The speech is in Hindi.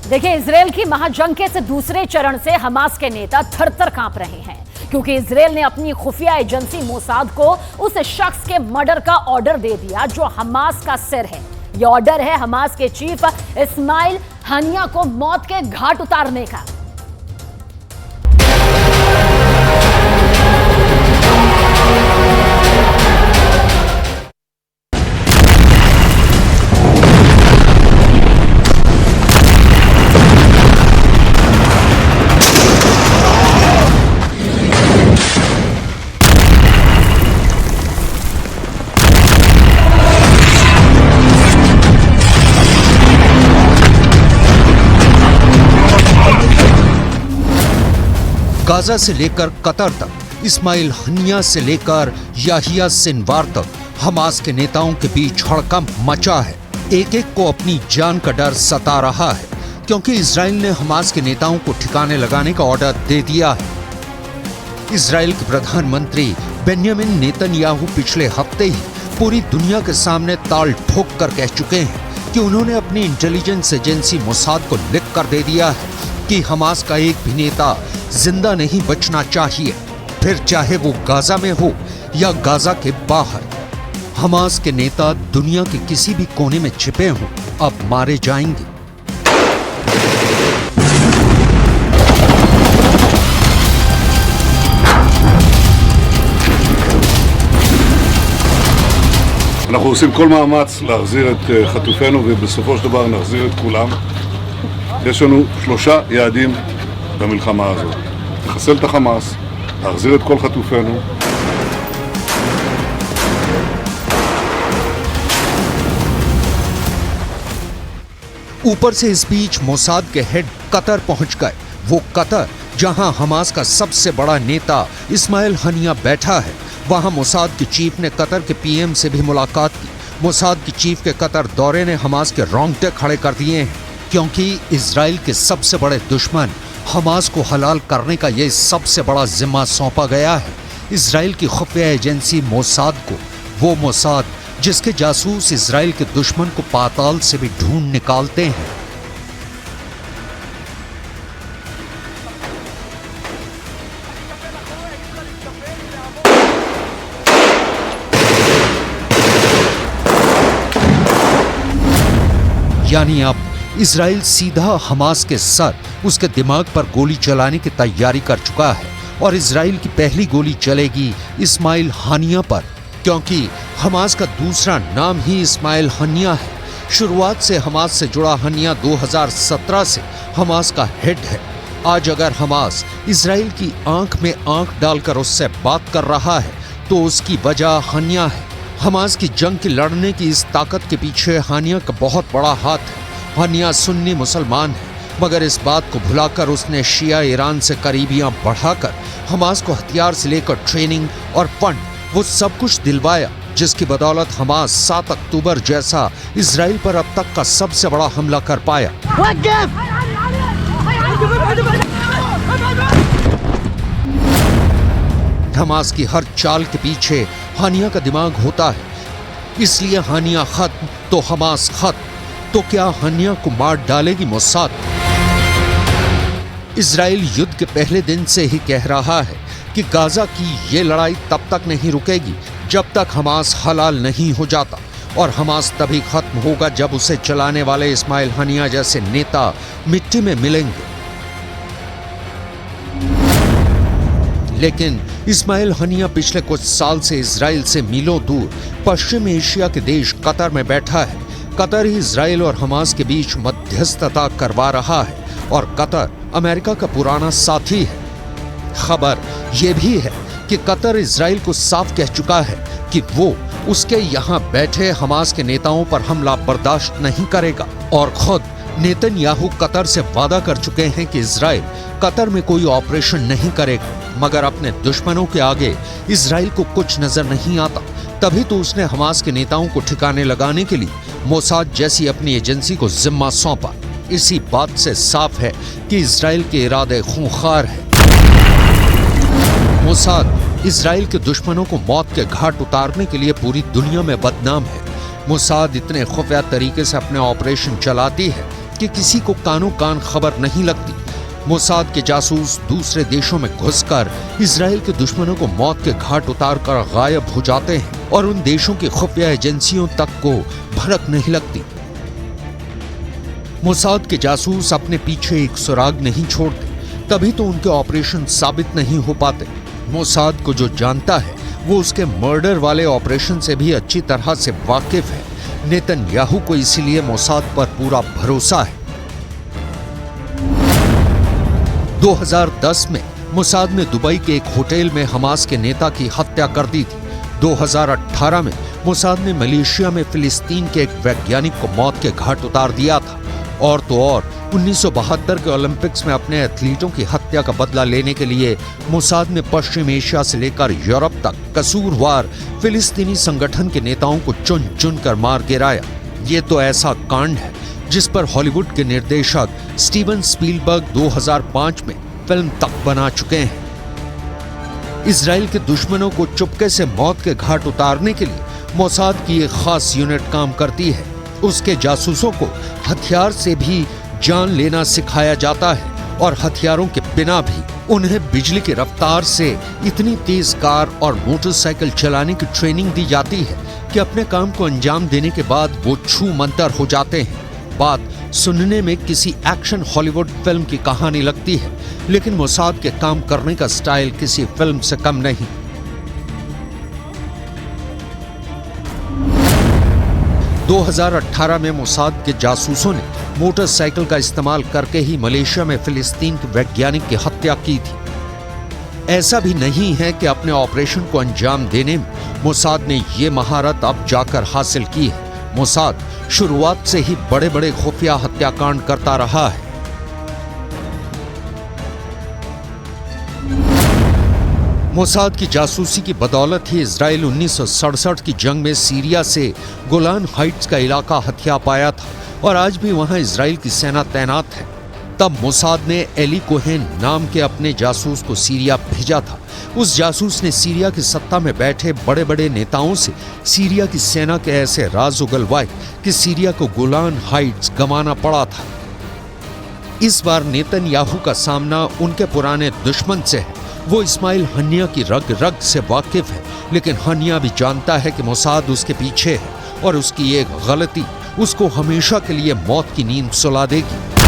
देखिए, इजरायल की महाजंग के से दूसरे चरण से हमास के नेता थर-थर कांप रहे हैं, क्योंकि इजरायल ने अपनी खुफिया एजेंसी मोसाद को उस शख्स के मर्डर का ऑर्डर दे दिया जो हमास का सिर है। यह ऑर्डर है हमास के चीफ इस्माइल हानिया को मौत के घाट उतारने का। गाजा से लेकर कतर तक, इस्माइल हनिया से लेकर याहिया सिनवार तक हमास के नेताओं के बीच हड़कंप मचा है। एक एक को अपनी जान का डर सता रहा है, क्योंकि इजराइल ने हमास के नेताओं को ठिकाने लगाने का ऑर्डर दे दिया है। इजराइल के प्रधानमंत्री बेंयामिन नेतन्याहू पिछले हफ्ते ही पूरी दुनिया के सामने ताल ठोक कर कह चुके हैं कि उन्होंने अपनी इंटेलिजेंस एजेंसी मोसाद को लिख कर दे दिया है कि हमास का एक भी नेता जिंदा नहीं बचना चाहिए, फिर चाहे वो गाजा में हो या गाजा के बाहर। हमास के नेता दुनिया के किसी भी कोने में छिपे हों, अब मारे जाएंगे। אנחנו עושים כל מאמץ להחזיר את חטופינו ובסופו של דבר נחזיר את כולם. יש לנו 3 יעדים במלחמה הזאת: לחסל את החמאס, להחזיר את כל חטופינו. ऊपर से इस बीच मोसाद के हेड कतर पहुंच गए। वो कतर जहां हमास का सबसे बड़ा नेता इस्माइल हनिया बैठा है, वहां मोसाद के चीफ ने कतर के पीएम से भी मुलाकात की। मोसाद की चीफ के कतर दौरे ने हमास के रोंगटे खड़े कर दिए हैं, क्योंकि इजराइल के सबसे बड़े दुश्मन हमास को हलाल करने का ये सबसे बड़ा जिम्मा सौंपा गया है इजराइल की खुफिया एजेंसी मोसाद को। वो मोसाद जिसके जासूस इजराइल के दुश्मन को पाताल से भी ढूंढ निकालते हैं। यानी अब इजराइल सीधा हमास के सर, उसके दिमाग पर गोली चलाने की तैयारी कर चुका है, और इजराइल की पहली गोली चलेगी इस्माइल हानिया पर, क्योंकि हमास का दूसरा नाम ही इस्माइल हनिया है। शुरुआत से हमास से जुड़ा हनिया 2017 से हमास का हेड है। आज अगर हमास इजराइल की आंख में आंख डालकर उससे बात कर रहा है तो उसकी वजह हनिया है। हमास की जंग की लड़ने की इस ताकत के पीछे हानिया का बहुत बड़ा हाथ है। हनिया सुन्नी मुसलमान है, मगर इस बात को भुलाकर उसने शिया ईरान से करीबियां बढ़ाकर हमास को हथियार से लेकर ट्रेनिंग और फंड, वो सब कुछ दिलवाया, जिसकी बदौलत हमास 7 अक्टूबर जैसा इजराइल पर अब तक का सबसे बड़ा हमला कर पाया। हमास की हर चाल के पीछे हानिया का दिमाग होता है, इसलिए हानिया खत्म तो हमास खत्म। तो क्या हानिया को मार डालेगी मोसाद? इजराइल युद्ध के पहले दिन से ही कह रहा है कि गाजा की ये लड़ाई तब तक नहीं रुकेगी जब तक हमास हलाल नहीं हो जाता, और हमास तभी खत्म होगा जब उसे चलाने वाले इस्माइल हनिया जैसे नेता मिट्टी में मिलेंगे। लेकिन इस्माइल हनिया पिछले कुछ साल से इजराइल से मीलों दूर पश्चिम एशिया के देश कतर में बैठा है। कतर ही इजराइल और हमास के बीच मध्यस्थता करवा रहा है, और कतर अमेरिका का पुराना साथी है। खबर यह भी है कि कतर इजराइल को साफ कह चुका है कि वो उसके यहाँ बैठे हमास के नेताओं पर हमला बर्दाश्त नहीं करेगा, और खुद नेतन्याहू कतर से वादा कर चुके हैं कि इजराइल कतर में कोई ऑपरेशन नहीं करेगा। मगर अपने दुश्मनों के आगे इजराइल को कुछ नजर नहीं आता, तभी तो उसने हमास के नेताओं को ठिकाने लगाने के लिए मोसाद जैसी अपनी एजेंसी को जिम्मा सौंपा। इसी बात से साफ है कि इजराइल के इरादे खूंखार हैं। मोसाद इजराइल के दुश्मनों को मौत के घाट उतारने के लिए पूरी दुनिया में बदनाम है। मोसाद इतने खुफिया तरीके से अपने ऑपरेशन चलाती है कि किसी को कानों कान खबर नहीं लगती। मोसाद के जासूस दूसरे देशों में घुसकर इजराइल के दुश्मनों को मौत के घाट उतारकर गायब हो जाते हैं और उन देशों की खुफिया एजेंसियों तक को भनक नहीं लगती। मोसाद के जासूस अपने पीछे एक सुराग नहीं छोड़ते, तभी तो उनके ऑपरेशन साबित नहीं हो पाते। मोसाद को जो जानता है वो उसके मर्डर वाले ऑपरेशन से भी अच्छी तरह से वाकिफ है। नेतन्याहू को इसीलिए मोसाद पर पूरा भरोसा है। 2010 में मोसाद ने दुबई के एक होटल में हमास के नेता की हत्या कर दी थी। 2018 में मोसाद ने मलेशिया में फिलिस्तीन के एक वैज्ञानिक को मौत के घाट उतार दिया था। और तो और 1972 के ओलंपिक्स में अपने एथलीटों की हत्या का बदला लेने के लिए मोसाद ने पश्चिम एशिया से लेकर यूरोप तक कसूरवार फिलिस्तीनी संगठन के नेताओं को चुन चुन कर मार गिराया। ये तो ऐसा कांड है जिस पर हॉलीवुड के निर्देशक स्टीवन स्पीलबर्ग 2005 में फिल्म तक बना चुके हैं। इजराइल के दुश्मनों को चुपके से मौत के घाट उतारने के लिए मोसाद की एक खास यूनिट काम करती है। उसके जासूसों को हथियार से भी जान लेना सिखाया जाता है और हथियारों के बिना भी उन्हें बिजली की रफ्तार से इतनी तेज कार और मोटरसाइकिल चलाने की ट्रेनिंग दी जाती है कि अपने काम को अंजाम देने के बाद वो छू मंतर हो जाते हैं। बात सुनने में किसी एक्शन हॉलीवुड फिल्म की कहानी लगती है, लेकिन मोसाद के काम करने का स्टाइल किसी फिल्म से कम नहीं। – 2018 में मोसाद के जासूसों ने मोटरसाइकिल का इस्तेमाल करके ही मलेशिया में फिलिस्तीन के वैज्ञानिक की हत्या की थी। ऐसा भी नहीं है कि अपने ऑपरेशन को अंजाम देने में मोसाद ने ये महारत अब जाकर हासिल की है। मोसाद शुरुआत से ही बड़े बड़े खुफिया हत्याकांड करता रहा है। मोसाद की जासूसी की बदौलत ही इजराइल 1967 की जंग में सीरिया से गोलान हाइट्स का इलाका हथिया पाया था और आज भी वहां इजराइल की सेना तैनात है। तब मोसाद ने एली कोहेन नाम के अपने जासूस को सीरिया भेजा था। उस जासूस ने सीरिया की सत्ता में बैठे बड़े बड़े नेताओं से सीरिया की सेना के ऐसे राज उगलवाए कि सीरिया को गोलान हाइट्स गंवाना पड़ा था। इस बार नेतन्याहू का सामना उनके पुराने दुश्मन से है। वो इस्माइल हनिया की रग रग से वाकिफ है, लेकिन हनिया भी जानता है कि मोसाद उसके पीछे है और उसकी एक गलती उसको हमेशा के लिए मौत की नींद सुला देगी।